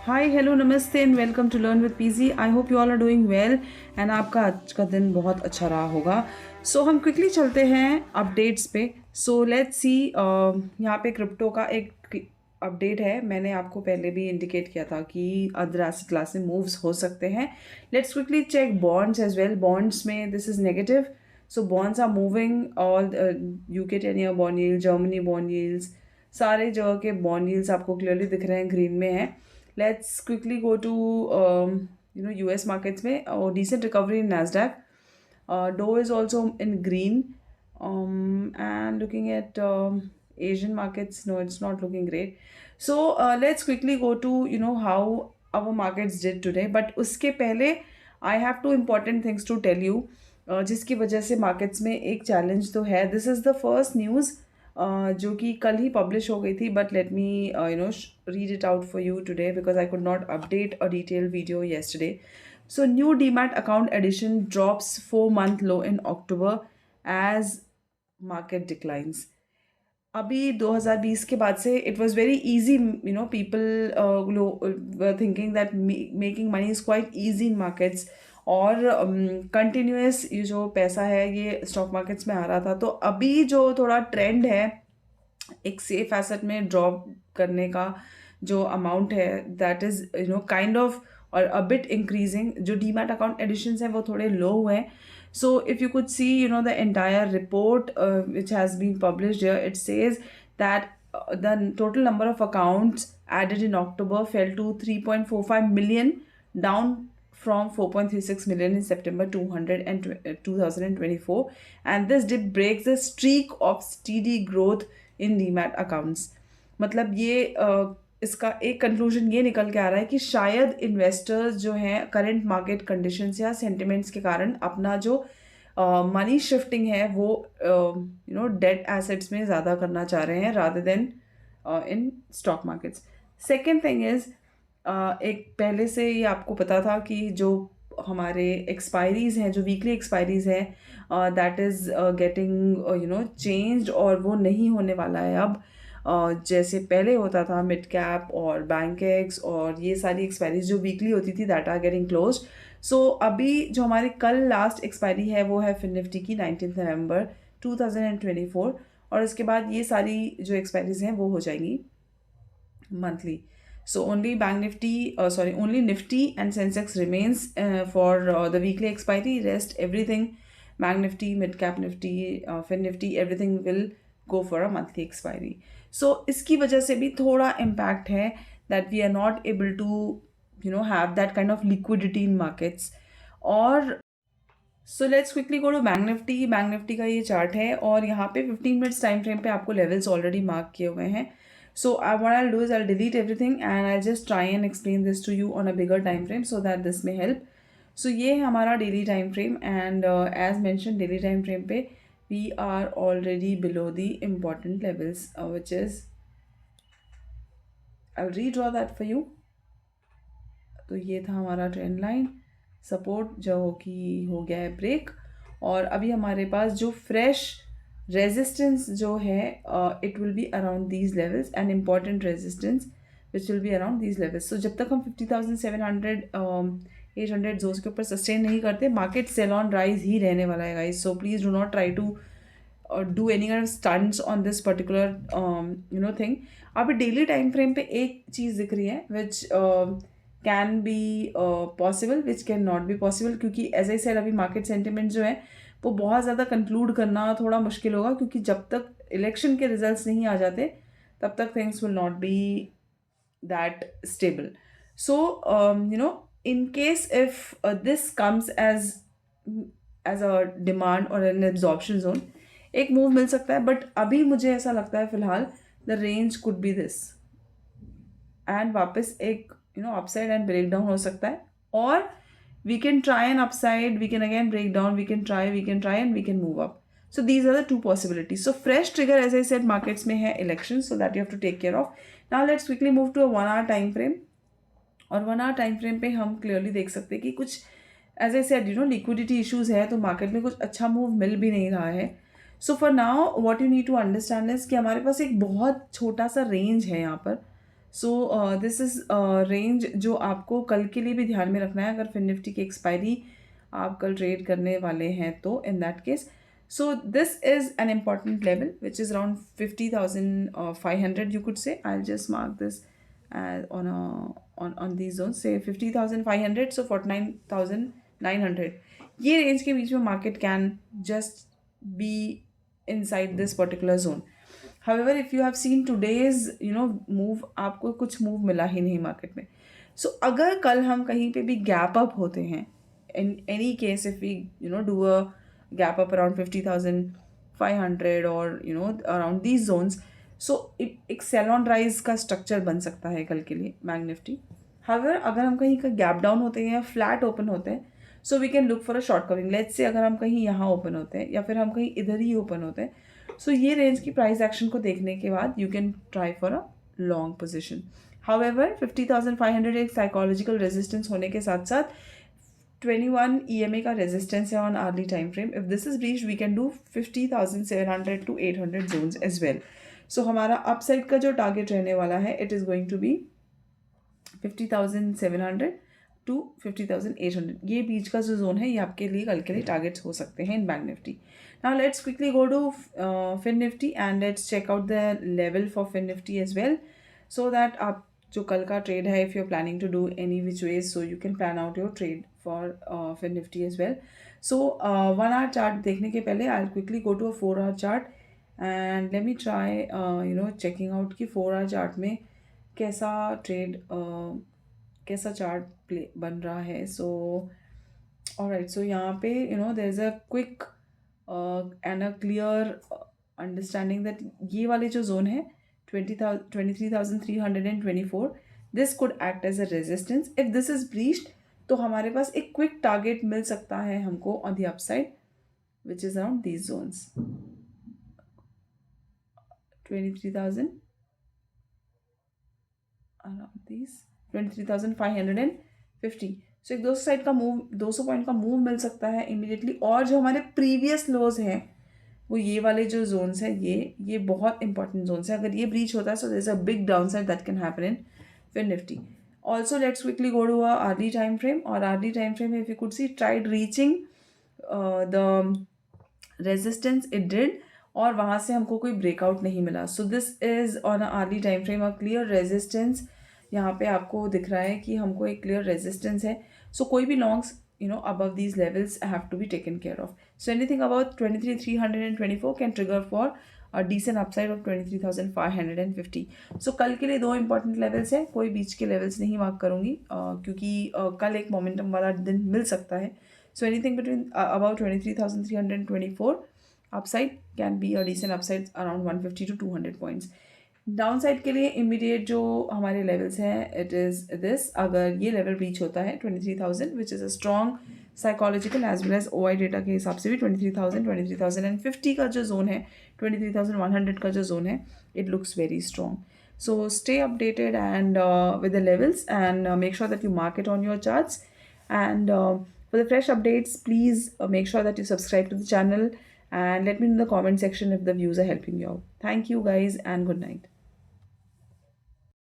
हाय hello नमस्ते and welcome to learn with PG. I hope you all are doing well and आपका आज का दिन बहुत अच्छा रहा होगा। सो हम क्विकली चलते हैं अपडेट्स पे। सो लेट्स सी, यहाँ पे क्रिप्टो का एक अपडेट है। मैंने आपको पहले भी इंडिकेट किया था कि अदर एसेट क्लास में मूव्स हो सकते हैं। Let's quickly check bonds as well. Bonds में this is negative, so bonds are moving all UK 10 year bond yield, Germany bond yields, सारे जगह के बॉन्ड यील्ड्स आपको क्लियरली दिख रहे हैं, ग्रीन में है। Let's quickly go to US markets में decent recovery in Nasdaq. Dow is also in green. And looking at Asian markets, no, it's not looking great. So let's quickly go to how our markets did today. But उसके पहले I have two important things to tell you. जिसकी वजह से markets में एक challenge तो है। This is the first news जो कि कल ही पब्लिश हो गई थी, but let me read it out for you today because I could not update a detail video yesterday. So new demat account addition drops 4 month low in October as market declines. अभी 2020 के बाद से it was very easy, people thinking that making money is quite easy in markets, और continuous ये जो पैसा है ये स्टॉक मार्केट्स में आ रहा था। तो अभी जो थोड़ा ट्रेंड है एक सेफ एसेट में ड्रॉप करने का, जो अमाउंट है दैट इज़ काइंड ऑफ और अ बिट इंक्रीजिंग। जो डीमैट अकाउंट एडिशंस हैं वो थोड़े लो हुए हैं. So if you could see, the entire report which has been published here, it says that the total number of accounts added in October fell to 3.45 million, down from 4.36 million in September 2024. And this did break the streak of steady growth in demat accounts. मतलब ये इसका एक conclusion ये निकल के आ रहा है कि शायद इन्वेस्टर्स जो हैं करंट मार्केट कंडीशंस या सेंटिमेंट्स के कारण अपना जो मनी शिफ्टिंग है वो डेट एसेट्स में ज़्यादा करना चाह रहे हैं rather then in stock markets. Second thing is, एक पहले से ही आपको पता था कि जो हमारे एक्सपायरीज़ हैं, जो वीकली एक्सपायरीज़ हैं, दैट इज़ गेटिंग चेंज्ड, और वो नहीं होने वाला है अब. जैसे पहले होता था मिड कैप और बैंक एक्स और ये सारी एक्सपायरीज जो वीकली होती थी दैट आर गेटिंग क्लोज. सो अभी जो हमारी कल लास्ट एक्सपायरी है वो है फिन निफ्टी की 19 नवंबर 2024, और इसके बाद ये सारी जो एक्सपायरीज हैं वो हो जाएंगी monthly. So only Bank Nifty, only Nifty and Sensex remains for the weekly expiry. Rest everything, Bank Nifty, Mid Cap Nifty, Fin Nifty, everything will go for a monthly expiry. So इसकी वजह से भी थोड़ा impact है that we are not able to have that kind of liquidity in markets. और so let's quickly go to Bank Nifty. Bank Nifty का ये chart है और यहाँ पे 15 मिनट्स टाइम फ्रेम पे आपको लेवल्स ऑलरेडी मार्क किए हुए हैं. So what I'll do is I'll delete everything and I'll just try and explain this to you on a bigger time frame so that this may help. So ये है हमारा daily time frame and as mentioned daily time frame पे we are already below the important levels which is, I'll redraw that for you. तो ये था हमारा trend line, support जो कि हो गया है ब्रेक, और अभी हमारे पास जो फ्रेश रेजिस्टेंस जो है it will be around these levels, and important resistance which will be around these levels. So जब तक हम 50,700 800 जोन्स के ऊपर सस्टेन नहीं करते, मार्केट सेल ऑन राइज ही रहने वाला है guys. So please do not try to do any kind of stunts on this particular thing. अभी डेली टाइम फ्रेम पे एक चीज़ दिख रही है which can be possible, which can not be possible, क्योंकि एज आई सेड अभी market sentiment जो है वो बहुत ज़्यादा कंक्लूड करना थोड़ा मुश्किल होगा, क्योंकि जब तक इलेक्शन के रिजल्ट्स नहीं आ जाते तब तक things will not be that stable. So in case if this comes as a demand or an absorption zone, एक मूव मिल सकता है, बट अभी मुझे ऐसा लगता है फिलहाल the range could be this, and वापस एक अपसाइड एंड ब्रेक डाउन हो सकता है, और we can try an upside, we can again break down, we can try and we can move up. So these are the two possibilities. So fresh trigger, as I said, markets में है election, so that you have to take care of. Now let's quickly move to a 1 hour time frame. और 1 hour time frame पे हम clearly देख सकते हैं कि कुछ as I said liquidity issues है, तो market में कुछ अच्छा move मिल भी नहीं रहा है. So for now what you need to understand is कि हमारे पास एक बहुत छोटा सा range है यहाँ पर. सो दिस इज़ रेंज जो आपको कल के लिए भी ध्यान में रखना है, अगर फिन निफ्टी की एक्सपायरी आप कल ट्रेड करने वाले हैं तो in that case. So this is an important level which is around 50,500 you could say. I'll just mark this on these zones, say 50,500, so 49,900. ये रेंज के बीच में market can just be inside this particular zone. However, if you have seen today's move, आपको कुछ move मिला ही नहीं market में. सो अगर कल हम कहीं पे भी गैप अप होते हैं, in any case if we do a gap up around 50,500 or around these zones, so एक सेल ऑन राइज का स्ट्रक्चर बन सकता है कल के लिए बैंक निफ्टी. हाउएवर अगर हम कहीं का गैप डाउन होते हैं या फ्लैट ओपन होते हैं, so we can look for a short covering. Let's say अगर हम कहीं यहाँ ओपन होते हैं या फिर हम कहीं इधर ही ओपन होते हैं, सो ये रेंज की प्राइस एक्शन को देखने के बाद you can try for a long position. However 50,500 एक साइकोलॉजिकल रेजिस्टेंस होने के साथ साथ 21 EMA का रेजिस्टेंस है on hourly time frame. If this is breached we can do 50,700 to 800 zones as well. So हमारा अपसाइड का जो टारगेट रहने वाला है, it is going to be 50,700 to 50,800. ये बीच का जो जोन है ये आपके लिए कल के लिए टारगेट्स हो सकते हैं in bank Nifty. Now let's quickly go to fin Nifty and let's check out the level for fin Nifty as well, so that आप जो कल का ट्रेड है, if you are planning to do any which ways, so you can plan out your trade for fin Nifty as well. So 1 hour chart देखने के पहले I will quickly go to a 4 hour chart and let me try checking out कि 4 hour chart में कैसा trade कैसा chart play बन रहा है. सो ऑलराइट, सो यहाँ पे there is a quick and a clear understanding that ये वाले जो जोन है 23,324, this could act as a resistance. If this is breached तो हमारे पास एक क्विक टारगेट मिल सकता है हमको on the upside which is around these zones 23,000 around these 23,550. So एक 200 साइड का मूव, 200 पॉइंट का मूव मिल सकता है इमीडिएटली. और जो हमारे प्रीवियस लोज हैं वो ये वाले जो जोन्स हैं, ये बहुत इंपॉर्टेंट जोन्स हैं. अगर ये ब्रीच होता है so there is a big downside that can happen in fin Nifty. Also let's quickly go to hourly time frame. और hourly time frame if you could see tried reaching the resistance, it did, और वहाँ से हमको कोई breakout नहीं मिला. So this is on a hourly time frame a clear resistance. यहाँ पे आपको दिख रहा है कि हमको एक क्लियर रेजिस्टेंस है. सो कोई भी longs above these levels have to be taken care of. So anything about 23,324 can trigger for a decent upside of 23,550. So कल के लिए 2 important levels है, कोई बीच के levels नहीं मार्क करूँगी क्योंकि कल एक मोमेंटम वाला दिन मिल सकता है. So anything between about 23,324 upside can be a decent upside around 150 to 200 points. Down side के लिए इमीडिएट जो हमारे लेवल्स हैं, इट इज़ दिस. अगर ये लेवल रीच होता है 23,000 which is a strong psychological as well as OI data के हिसाब से भी 23,000, 23,050 का जो जोन है, 23,100 का जो जोन है, it looks very strong. So stay updated and with the levels and make sure that you mark it on your charts. And for the fresh updates, please make sure that you subscribe to the channel and let me know in the comment section if the views are helping you out. Thank you guys and good night.